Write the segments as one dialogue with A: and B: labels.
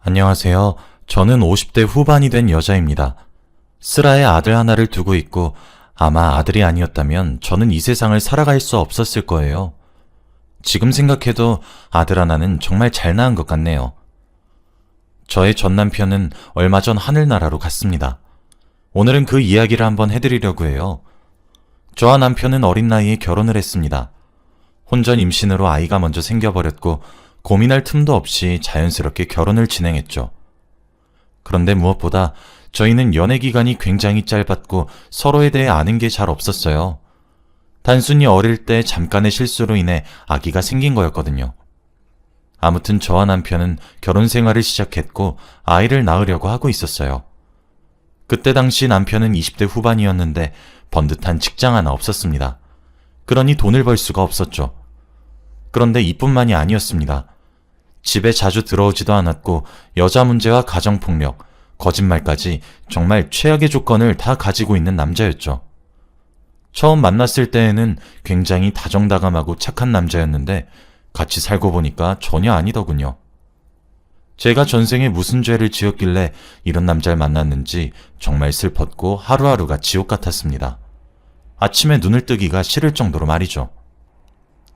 A: 안녕하세요. 저는 50대 후반이 된 여자입니다. 슬아에 아들 하나를 두고 있고 아마 아들이 아니었다면 저는 이 세상을 살아갈 수 없었을 거예요. 지금 생각해도 아들 하나는 정말 잘 낳은 것 같네요. 저의 전 남편은 얼마 전 하늘나라로 갔습니다. 오늘은 그 이야기를 한번 해드리려고 해요. 저와 남편은 어린 나이에 결혼을 했습니다. 혼전 임신으로 아이가 먼저 생겨버렸고 고민할 틈도 없이 자연스럽게 결혼을 진행했죠. 그런데 무엇보다 저희는 연애 기간이 굉장히 짧았고 서로에 대해 아는 게 잘 없었어요. 단순히 어릴 때 잠깐의 실수로 인해 아기가 생긴 거였거든요. 아무튼 저와 남편은 결혼 생활을 시작했고 아이를 낳으려고 하고 있었어요. 그때 당시 남편은 20대 후반이었는데 번듯한 직장 하나 없었습니다. 그러니 돈을 벌 수가 없었죠. 그런데 이뿐만이 아니었습니다. 집에 자주 들어오지도 않았고 여자 문제와 가정폭력, 거짓말까지 정말 최악의 조건을 다 가지고 있는 남자였죠. 처음 만났을 때에는 굉장히 다정다감하고 착한 남자였는데 같이 살고 보니까 전혀 아니더군요. 제가 전생에 무슨 죄를 지었길래 이런 남자를 만났는지 정말 슬펐고 하루하루가 지옥 같았습니다. 아침에 눈을 뜨기가 싫을 정도로 말이죠.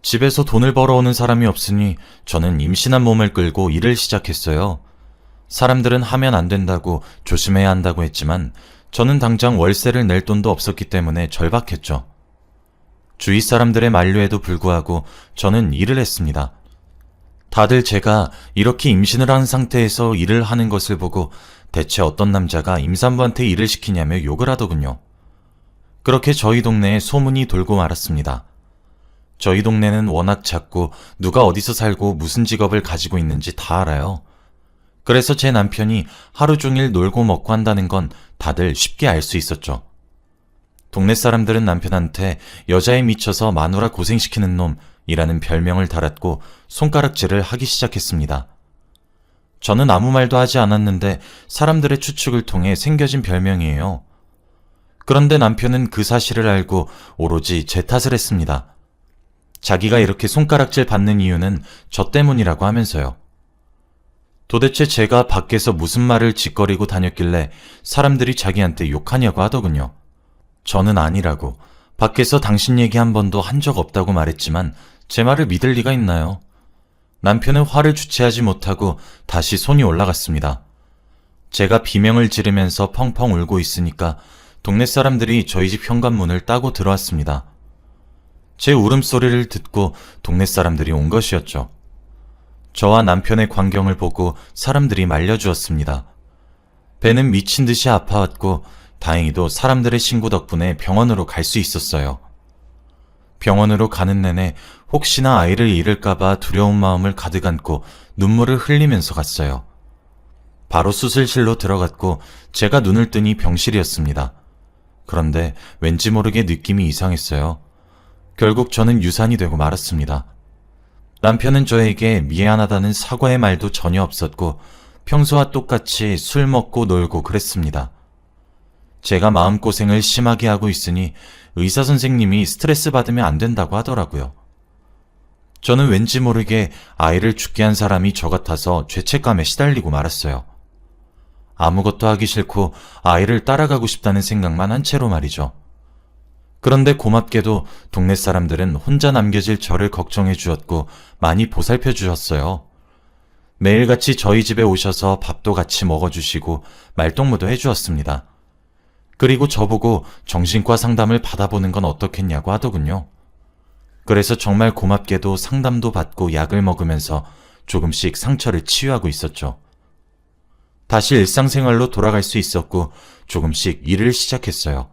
A: 집에서 돈을 벌어오는 사람이 없으니 저는 임신한 몸을 끌고 일을 시작했어요. 사람들은 하면 안 된다고 조심해야 한다고 했지만 저는 당장 월세를 낼 돈도 없었기 때문에 절박했죠. 주위 사람들의 만류에도 불구하고 저는 일을 했습니다. 다들 제가 이렇게 임신을 한 상태에서 일을 하는 것을 보고 대체 어떤 남자가 임산부한테 일을 시키냐며 욕을 하더군요. 그렇게 저희 동네에 소문이 돌고 말았습니다. 저희 동네는 워낙 작고 누가 어디서 살고 무슨 직업을 가지고 있는지 다 알아요. 그래서 제 남편이 하루 종일 놀고 먹고 한다는 건 다들 쉽게 알 수 있었죠. 동네 사람들은 남편한테 여자에 미쳐서 마누라 고생시키는 놈이라는 별명을 달았고 손가락질을 하기 시작했습니다. 저는 아무 말도 하지 않았는데 사람들의 추측을 통해 생겨진 별명이에요. 그런데 남편은 그 사실을 알고 오로지 제 탓을 했습니다. 자기가 이렇게 손가락질 받는 이유는 저 때문이라고 하면서요. 도대체 제가 밖에서 무슨 말을 짓거리고 다녔길래 사람들이 자기한테 욕하냐고 하더군요. 저는 아니라고, 밖에서 당신 얘기 한 번도 한 적 없다고 말했지만 제 말을 믿을 리가 있나요? 남편은 화를 주체하지 못하고 다시 손이 올라갔습니다. 제가 비명을 지르면서 펑펑 울고 있으니까 동네 사람들이 저희 집 현관문을 따고 들어왔습니다. 제 울음소리를 듣고 동네 사람들이 온 것이었죠. 저와 남편의 광경을 보고 사람들이 말려주었습니다. 배는 미친 듯이 아파왔고 다행히도 사람들의 신고 덕분에 병원으로 갈 수 있었어요. 병원으로 가는 내내 혹시나 아이를 잃을까봐 두려운 마음을 가득 안고 눈물을 흘리면서 갔어요. 바로 수술실로 들어갔고 제가 눈을 뜨니 병실이었습니다. 그런데 왠지 모르게 느낌이 이상했어요. 결국 저는 유산이 되고 말았습니다. 남편은 저에게 미안하다는 사과의 말도 전혀 없었고 평소와 똑같이 술 먹고 놀고 그랬습니다. 제가 마음고생을 심하게 하고 있으니 의사 선생님이 스트레스 받으면 안 된다고 하더라고요. 저는 왠지 모르게 아이를 죽게 한 사람이 저 같아서 죄책감에 시달리고 말았어요. 아무것도 하기 싫고 아이를 따라가고 싶다는 생각만 한 채로 말이죠. 그런데 고맙게도 동네 사람들은 혼자 남겨질 저를 걱정해 주었고 많이 보살펴 주셨어요. 매일같이 저희 집에 오셔서 밥도 같이 먹어주시고 말동무도 해주었습니다. 그리고 저보고 정신과 상담을 받아보는 건 어떻겠냐고 하더군요. 그래서 정말 고맙게도 상담도 받고 약을 먹으면서 조금씩 상처를 치유하고 있었죠. 다시 일상생활로 돌아갈 수 있었고 조금씩 일을 시작했어요.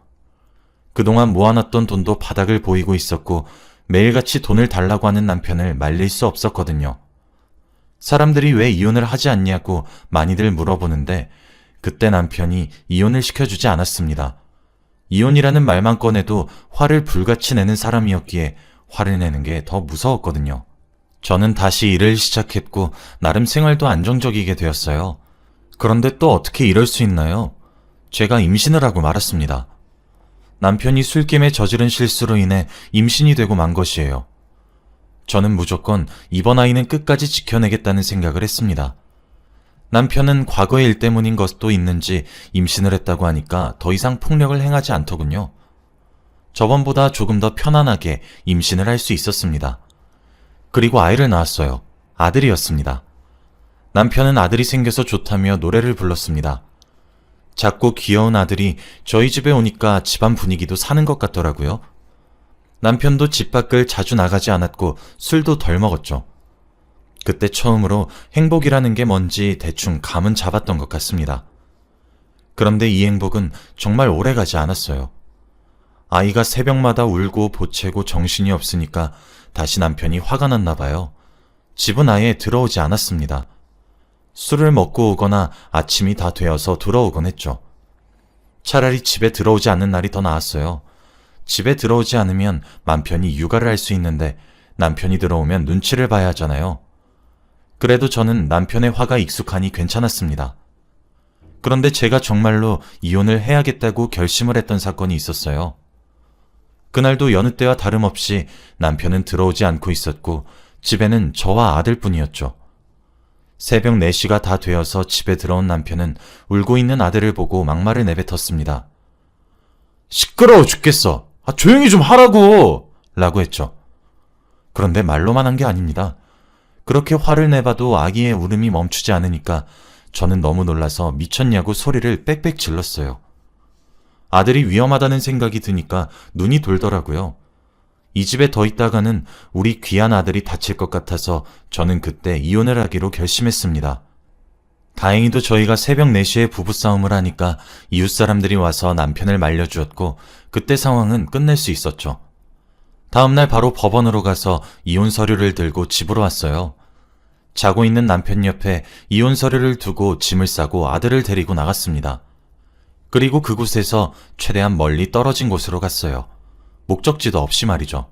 A: 그동안 모아놨던 돈도 바닥을 보이고 있었고 매일같이 돈을 달라고 하는 남편을 말릴 수 없었거든요. 사람들이 왜 이혼을 하지 않냐고 많이들 물어보는데 그때 남편이 이혼을 시켜주지 않았습니다. 이혼이라는 말만 꺼내도 화를 불같이 내는 사람이었기에 화를 내는 게 더 무서웠거든요. 저는 다시 일을 시작했고 나름 생활도 안정적이게 되었어요. 그런데 또 어떻게 이럴 수 있나요? 제가 임신을 하고 말았습니다. 남편이 술김에 저지른 실수로 인해 임신이 되고 만 것이에요. 저는 무조건 이번 아이는 끝까지 지켜내겠다는 생각을 했습니다. 남편은 과거의 일 때문인 것도 있는지 임신을 했다고 하니까 더 이상 폭력을 행하지 않더군요. 저번보다 조금 더 편안하게 임신을 할 수 있었습니다. 그리고 아이를 낳았어요. 아들이었습니다. 남편은 아들이 생겨서 좋다며 노래를 불렀습니다. 작고 귀여운 아들이 저희 집에 오니까 집안 분위기도 사는 것 같더라고요. 남편도 집 밖을 자주 나가지 않았고 술도 덜 먹었죠. 그때 처음으로 행복이라는 게 뭔지 대충 감은 잡았던 것 같습니다. 그런데 이 행복은 정말 오래가지 않았어요. 아이가 새벽마다 울고 보채고 정신이 없으니까 다시 남편이 화가 났나 봐요. 집은 아예 들어오지 않았습니다. 술을 먹고 오거나 아침이 다 되어서 들어오곤 했죠. 차라리 집에 들어오지 않는 날이 더 나았어요. 집에 들어오지 않으면 맘 편히 육아를 할 수 있는데 남편이 들어오면 눈치를 봐야 하잖아요. 그래도 저는 남편의 화가 익숙하니 괜찮았습니다. 그런데 제가 정말로 이혼을 해야겠다고 결심을 했던 사건이 있었어요. 그날도 여느 때와 다름없이 남편은 들어오지 않고 있었고 집에는 저와 아들뿐이었죠. 새벽 4시가 다 되어서 집에 들어온 남편은 울고 있는 아들을 보고 막말을 내뱉었습니다. 시끄러워 죽겠어. 조용히 좀 하라고! 라고 했죠. 그런데 말로만 한 게 아닙니다. 그렇게 화를 내봐도 아기의 울음이 멈추지 않으니까 저는 너무 놀라서 미쳤냐고 소리를 빽빽 질렀어요. 아들이 위험하다는 생각이 드니까 눈이 돌더라고요. 이 집에 더 있다가는 우리 귀한 아들이 다칠 것 같아서 저는 그때 이혼을 하기로 결심했습니다. 다행히도 저희가 새벽 4시에 부부싸움을 하니까 이웃 사람들이 와서 남편을 말려주었고 그때 상황은 끝낼 수 있었죠. 다음날 바로 법원으로 가서 이혼 서류를 들고 집으로 왔어요. 자고 있는 남편 옆에 이혼 서류를 두고 짐을 싸고 아들을 데리고 나갔습니다. 그리고 그곳에서 최대한 멀리 떨어진 곳으로 갔어요. 목적지도 없이 말이죠.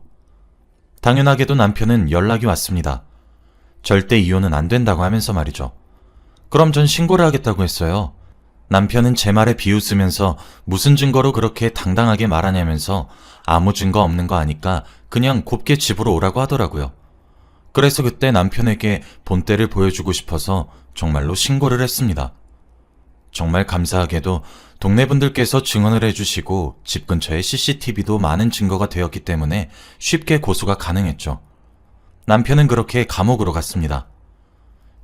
A: 당연하게도 남편은 연락이 왔습니다. 절대 이혼은 안 된다고 하면서 말이죠. 그럼 전 신고를 하겠다고 했어요. 남편은 제 말에 비웃으면서 무슨 증거로 그렇게 당당하게 말하냐면서 아무 증거 없는 거 아니까 그냥 곱게 집으로 오라고 하더라고요. 그래서 그때 남편에게 본때를 보여주고 싶어서 정말로 신고를 했습니다. 정말 감사하게도 동네 분들께서 증언을 해주시고 집 근처에 CCTV도 많은 증거가 되었기 때문에 쉽게 고소가 가능했죠. 남편은 그렇게 감옥으로 갔습니다.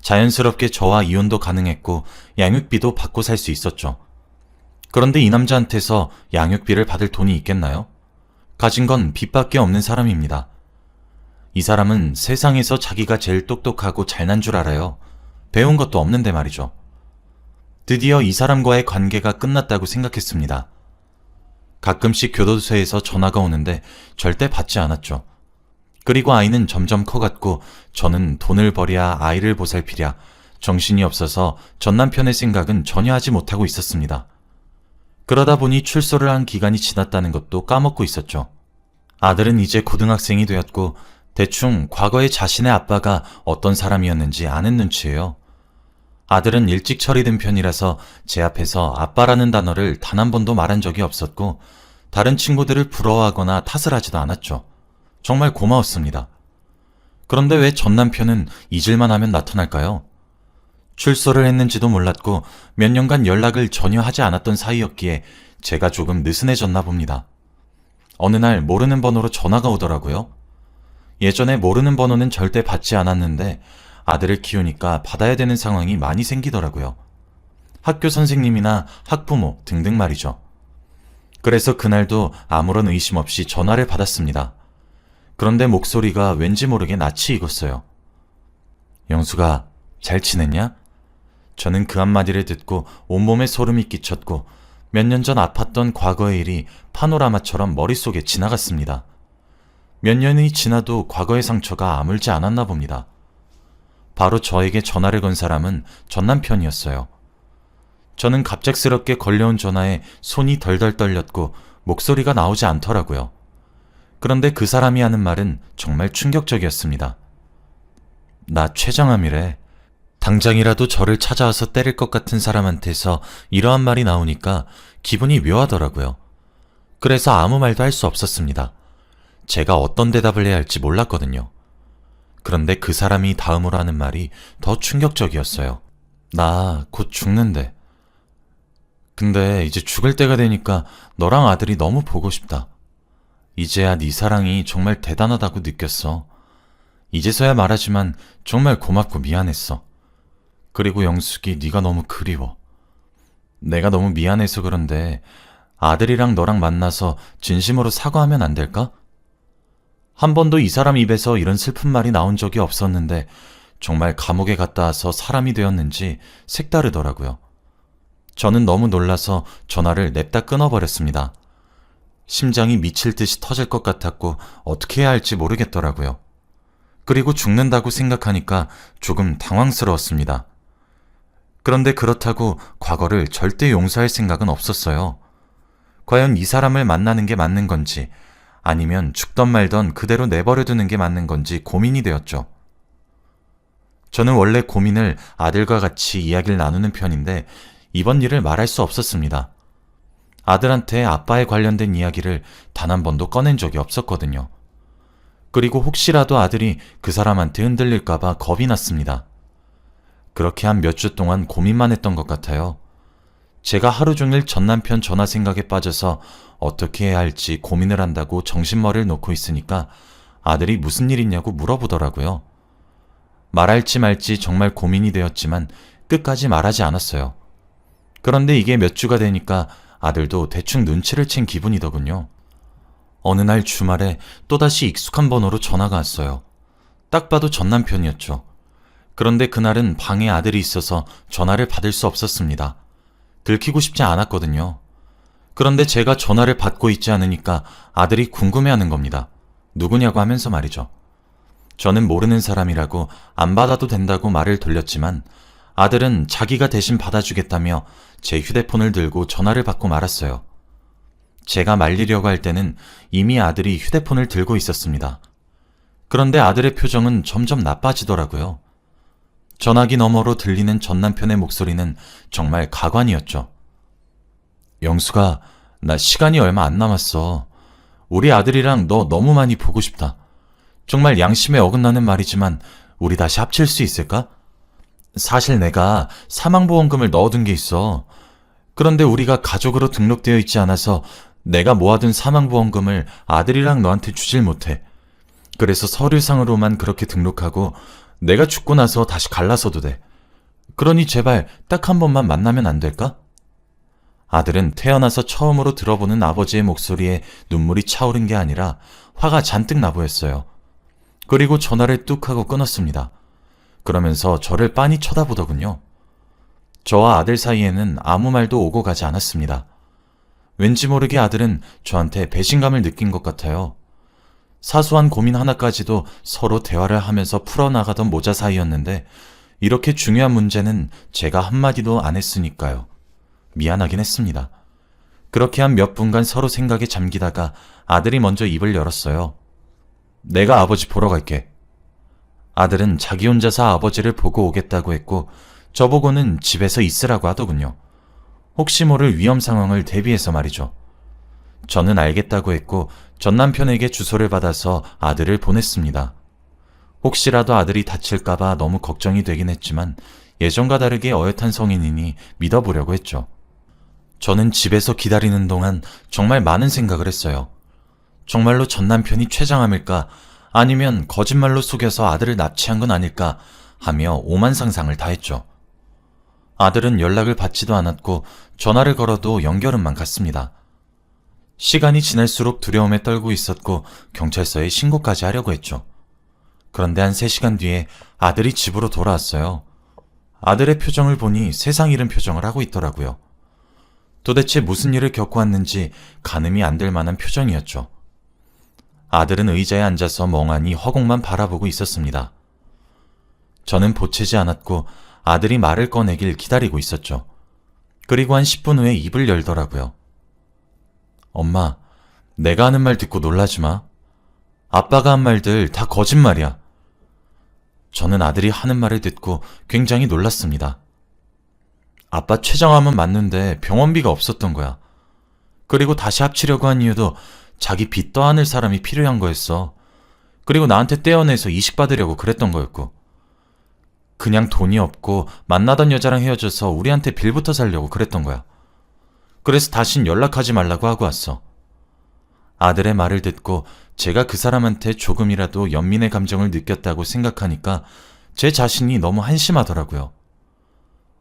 A: 자연스럽게 저와 이혼도 가능했고 양육비도 받고 살 수 있었죠. 그런데 이 남자한테서 양육비를 받을 돈이 있겠나요? 가진 건 빚밖에 없는 사람입니다. 이 사람은 세상에서 자기가 제일 똑똑하고 잘난 줄 알아요. 배운 것도 없는데 말이죠. 드디어 이 사람과의 관계가 끝났다고 생각했습니다. 가끔씩 교도소에서 전화가 오는데 절대 받지 않았죠. 그리고 아이는 점점 커갔고 저는 돈을 벌이야 아이를 보살피랴 정신이 없어서 전 남편의 생각은 전혀 하지 못하고 있었습니다. 그러다 보니 출소를 한 기간이 지났다는 것도 까먹고 있었죠. 아들은 이제 고등학생이 되었고 대충 과거에 자신의 아빠가 어떤 사람이었는지 아는 눈치예요. 아들은 일찍 처리된 편이라서 제 앞에서 아빠라는 단어를 단 한 번도 말한 적이 없었고 다른 친구들을 부러워하거나 탓을 하지도 않았죠. 정말 고마웠습니다. 그런데 왜 전 남편은 잊을만 하면 나타날까요? 출소를 했는지도 몰랐고 몇 년간 연락을 전혀 하지 않았던 사이였기에 제가 조금 느슨해졌나 봅니다. 어느 날 모르는 번호로 전화가 오더라고요. 예전에 모르는 번호는 절대 받지 않았는데 아들을 키우니까 받아야 되는 상황이 많이 생기더라고요. 학교 선생님이나 학부모 등등 말이죠. 그래서 그날도 아무런 의심 없이 전화를 받았습니다. 그런데 목소리가 왠지 모르게 낯이 익었어요. 영수가 잘 지냈냐? 저는 그 한마디를 듣고 온몸에 소름이 끼쳤고 몇 년 전 아팠던 과거의 일이 파노라마처럼 머릿속에 지나갔습니다. 몇 년이 지나도 과거의 상처가 아물지 않았나 봅니다. 바로 저에게 전화를 건 사람은 전 남편이었어요. 저는 갑작스럽게 걸려온 전화에 손이 덜덜 떨렸고 목소리가 나오지 않더라고요. 그런데 그 사람이 하는 말은 정말 충격적이었습니다. 나 최정함이래. 당장이라도 저를 찾아와서 때릴 것 같은 사람한테서 이러한 말이 나오니까 기분이 묘하더라고요. 그래서 아무 말도 할 수 없었습니다. 제가 어떤 대답을 해야 할지 몰랐거든요. 그런데 그 사람이 다음으로 하는 말이 더 충격적이었어요. 나 곧 죽는데. 근데 이제 죽을 때가 되니까 너랑 아들이 너무 보고 싶다. 이제야 네 사랑이 정말 대단하다고 느꼈어. 이제서야 말하지만 정말 고맙고 미안했어. 그리고 영숙이 네가 너무 그리워. 내가 너무 미안해서 그런데 아들이랑 너랑 만나서 진심으로 사과하면 안 될까? 한 번도 이 사람 입에서 이런 슬픈 말이 나온 적이 없었는데 정말 감옥에 갔다 와서 사람이 되었는지 색다르더라고요. 저는 너무 놀라서 전화를 냅다 끊어버렸습니다. 심장이 미칠 듯이 터질 것 같았고 어떻게 해야 할지 모르겠더라고요. 그리고 죽는다고 생각하니까 조금 당황스러웠습니다. 그런데 그렇다고 과거를 절대 용서할 생각은 없었어요. 과연 이 사람을 만나는 게 맞는 건지 아니면 죽던 말던 그대로 내버려 두는 게 맞는 건지 고민이 되었죠. 저는 원래 고민을 아들과 같이 이야기를 나누는 편인데 이번 일을 말할 수 없었습니다. 아들한테 아빠에 관련된 이야기를 단 한 번도 꺼낸 적이 없었거든요. 그리고 혹시라도 아들이 그 사람한테 흔들릴까봐 겁이 났습니다. 그렇게 한 몇 주 동안 고민만 했던 것 같아요. 제가 하루 종일 전 남편 전화 생각에 빠져서 어떻게 해야 할지 고민을 한다고 정신머리를 놓고 있으니까 아들이 무슨 일 있냐고 물어보더라고요. 말할지 말지 정말 고민이 되었지만 끝까지 말하지 않았어요. 그런데 이게 몇 주가 되니까 아들도 대충 눈치를 챈 기분이더군요. 어느 날 주말에 또다시 익숙한 번호로 전화가 왔어요. 딱 봐도 전 남편이었죠. 그런데 그날은 방에 아들이 있어서 전화를 받을 수 없었습니다. 들키고 싶지 않았거든요. 그런데 제가 전화를 받고 있지 않으니까 아들이 궁금해하는 겁니다. 누구냐고 하면서 말이죠. 저는 모르는 사람이라고 안 받아도 된다고 말을 돌렸지만 아들은 자기가 대신 받아주겠다며 제 휴대폰을 들고 전화를 받고 말았어요. 제가 말리려고 할 때는 이미 아들이 휴대폰을 들고 있었습니다. 그런데 아들의 표정은 점점 나빠지더라고요. 전화기 너머로 들리는 전 남편의 목소리는 정말 가관이었죠. 영수가, 나 시간이 얼마 안 남았어. 우리 아들이랑 너 너무 많이 보고 싶다. 정말 양심에 어긋나는 말이지만 우리 다시 합칠 수 있을까? 사실 내가 사망보험금을 넣어둔 게 있어. 그런데 우리가 가족으로 등록되어 있지 않아서 내가 모아둔 사망보험금을 아들이랑 너한테 주질 못해. 그래서 서류상으로만 그렇게 등록하고 내가 죽고 나서 다시 갈라서도 돼. 그러니 제발 딱 한 번만 만나면 안 될까? 아들은 태어나서 처음으로 들어보는 아버지의 목소리에 눈물이 차오른 게 아니라 화가 잔뜩 나 보였어요. 그리고 전화를 뚝 하고 끊었습니다. 그러면서 저를 빤히 쳐다보더군요. 저와 아들 사이에는 아무 말도 오고 가지 않았습니다. 왠지 모르게 아들은 저한테 배신감을 느낀 것 같아요. 사소한 고민 하나까지도 서로 대화를 하면서 풀어나가던 모자 사이였는데 이렇게 중요한 문제는 제가 한마디도 안 했으니까요. 미안하긴 했습니다. 그렇게 한 몇 분간 서로 생각에 잠기다가 아들이 먼저 입을 열었어요. 내가 아버지 보러 갈게. 아들은 자기 혼자서 아버지를 보고 오겠다고 했고 저보고는 집에서 있으라고 하더군요. 혹시 모를 위험 상황을 대비해서 말이죠. 저는 알겠다고 했고 전 남편에게 주소를 받아서 아들을 보냈습니다. 혹시라도 아들이 다칠까봐 너무 걱정이 되긴 했지만 예전과 다르게 어엿한 성인이니 믿어보려고 했죠. 저는 집에서 기다리는 동안 정말 많은 생각을 했어요. 정말로 전 남편이 췌장암일까 아니면 거짓말로 속여서 아들을 납치한 건 아닐까 하며 오만 상상을 다 했죠. 아들은 연락을 받지도 않았고 전화를 걸어도 연결음만 갔습니다. 시간이 지날수록 두려움에 떨고 있었고 경찰서에 신고까지 하려고 했죠. 그런데 한 3시간 뒤에 아들이 집으로 돌아왔어요. 아들의 표정을 보니 세상 잃은 표정을 하고 있더라고요. 도대체 무슨 일을 겪고 왔는지 가늠이 안 될 만한 표정이었죠. 아들은 의자에 앉아서 멍하니 허공만 바라보고 있었습니다. 저는 보채지 않았고 아들이 말을 꺼내길 기다리고 있었죠. 그리고 한 10분 후에 입을 열더라고요. 엄마, 내가 하는 말 듣고 놀라지 마. 아빠가 한 말들 다 거짓말이야. 저는 아들이 하는 말을 듣고 굉장히 놀랐습니다. 아빠 췌장암은 맞는데 병원비가 없었던 거야. 그리고 다시 합치려고 한 이유도 자기 빚 떠안을 사람이 필요한 거였어. 그리고 나한테 떼어내서 이식 받으려고 그랬던 거였고. 그냥 돈이 없고 만나던 여자랑 헤어져서 우리한테 빌부터 살려고 그랬던 거야. 그래서 다신 연락하지 말라고 하고 왔어. 아들의 말을 듣고 제가 그 사람한테 조금이라도 연민의 감정을 느꼈다고 생각하니까 제 자신이 너무 한심하더라고요.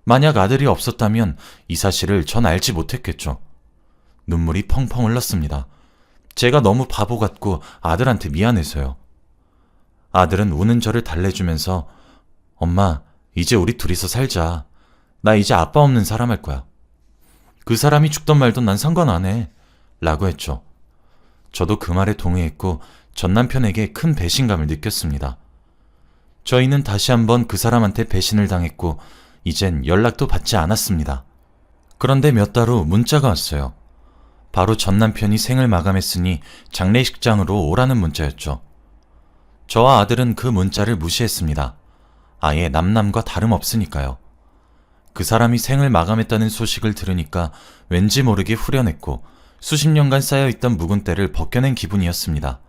A: 만약 아들이 없었다면 이 사실을 전 알지 못했겠죠. 눈물이 펑펑 흘렀습니다. 제가 너무 바보 같고 아들한테 미안해서요. 아들은 우는 저를 달래주면서 엄마, 이제 우리 둘이서 살자. 나 이제 아빠 없는 사람 할 거야. 그 사람이 죽던 말던 난 상관 안 해. 라고 했죠. 저도 그 말에 동의했고 전 남편에게 큰 배신감을 느꼈습니다. 저희는 다시 한번 그 사람한테 배신을 당했고 이젠 연락도 받지 않았습니다. 그런데 몇 달 후 문자가 왔어요. 바로 전 남편이 생을 마감했으니 장례식장으로 오라는 문자였죠. 저와 아들은 그 문자를 무시했습니다. 아예 남남과 다름없으니까요. 그 사람이 생을 마감했다는 소식을 들으니까 왠지 모르게 후련했고 수십 년간 쌓여있던 묵은 때를 벗겨낸 기분이었습니다.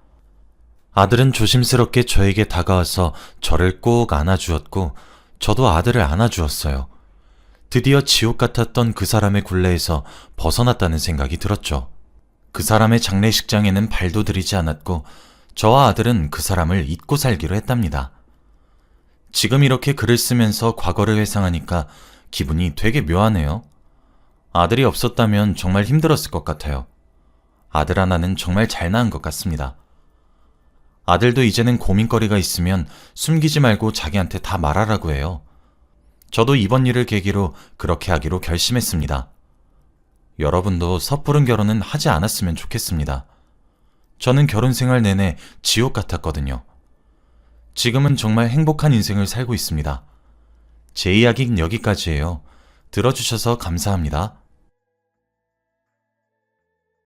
A: 아들은 조심스럽게 저에게 다가와서 저를 꼭 안아주었고 저도 아들을 안아주었어요. 드디어 지옥 같았던 그 사람의 굴레에서 벗어났다는 생각이 들었죠. 그 사람의 장례식장에는 발도 들이지 않았고 저와 아들은 그 사람을 잊고 살기로 했답니다. 지금 이렇게 글을 쓰면서 과거를 회상하니까 기분이 되게 묘하네요. 아들이 없었다면 정말 힘들었을 것 같아요. 아들 하나는 정말 잘 낳은 것 같습니다. 아들도 이제는 고민거리가 있으면 숨기지 말고 자기한테 다 말하라고 해요. 저도 이번 일을 계기로 그렇게 하기로 결심했습니다. 여러분도 섣부른 결혼은 하지 않았으면 좋겠습니다. 저는 결혼 생활 내내 지옥 같았거든요. 지금은 정말 행복한 인생을 살고 있습니다. 제 이야기는 여기까지예요. 들어주셔서 감사합니다.